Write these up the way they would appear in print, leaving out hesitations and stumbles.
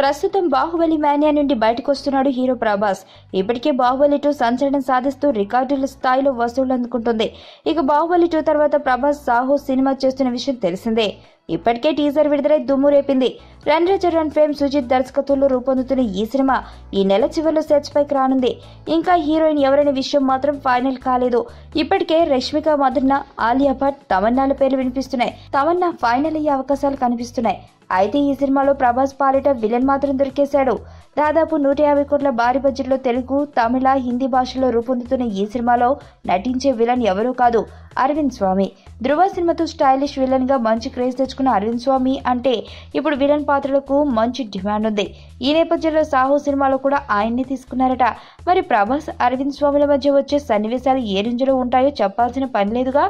ప్రస్తుతం బాహుబలి మాన్యా నుండి బయటకు వస్తున్నాడు హీరో ప్రభాస్. ఇప్పటికే బాహుబలి 2 సంచలనం సాధిస్తూ రికార్డుల స్థాయిలో వసూళ్లు అందుకుంటుంది. ఇక బాహుబలి 2 తర్వాత ప్రభాస్ సాహో సినిమా చేస్తున్న విషయం తెలిసిందే. ఇప్పటికే టీజర్ విడుదలై దుమ్ము రేపింది. రన్ ఫేమ్ సుజిత్ దర్శకత్వంలో రూపొందుతున్న ఈ సినిమా ఈ నెల చివరిలో సెట్స్ పైకి రానుంది. ఇంకా హీరోయిన్ ఎవరనే విషయం మాత్రం ఫైనల్ కాలేదు. ఇప్పటికే రష్మిక మధుర్న, ఆలియా భట్, తమన్నాల పేర్లు వినిపిస్తున్నాయి. తమన్నా ఫైనల్ అయ్యే అవకాశాలు కనిపిస్తున్నాయి. అయితే ఈ సినిమాలో ప్రభాస్ పాలిట విలన్ మాత్రం దొరికేశాడు. దాదాపు 150 కోట్ల భారీ బడ్జెట్లో తెలుగు, తమిళ, హిందీ భాషల్లో రూపొందుతున్న ఈ సినిమాలో నటించే విలన్ ఎవరూ కాదు, అరవింద్ స్వామి. ధృవ సినిమాతో స్టైలిష్ విలన్ గా మంచి క్రేజ్ తెచ్చుకున్న అరవింద్ స్వామి అంటే ఇప్పుడు విలన్ పాత్రలకు మంచి డిమాండ్ ఉంది. ఈ నేపథ్యంలో సాహో సినిమాలో కూడా ఆయన్ని తీసుకున్నారట. మరి ప్రభాస్, అరవింద్ స్వామిల మధ్య వచ్చే సన్నివేశాలు ఏ రేంజ్లో ఉంటాయో చెప్పాల్సిన పని లేదుగా.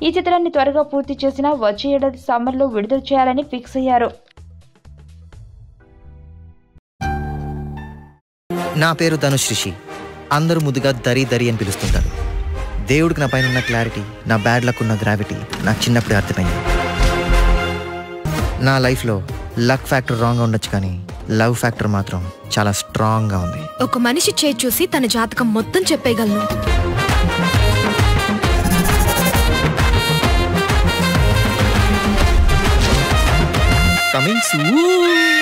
ఈ చిత్రాన్ని త్వరగా పూర్తి చేసిన వచ్చే ఏడాది సమ్మర్లో విడుదల చేయాలని ఫిక్స్ అయ్యారు. నా పేరు ధనుష్ రిషి. అందరూ ముద్దుగా దరి దరి అని పిలుస్తుంటారు. దేవుడికి నా పైన ఉన్న క్లారిటీ, నా బ్యాడ్ లక్ ఉన్న గ్రావిటీ నాకు చిన్నప్పుడే అర్థమైంది. నా లైఫ్లో లక్ ఫ్యాక్టర్ రాంగ్గా ఉండొచ్చు, కానీ లవ్ ఫ్యాక్టర్ మాత్రం చాలా స్ట్రాంగ్గా ఉంది. ఒక మనిషి చేయి చూసి తన జాతకం మొత్తం చెప్పేయగలను. Coming soon.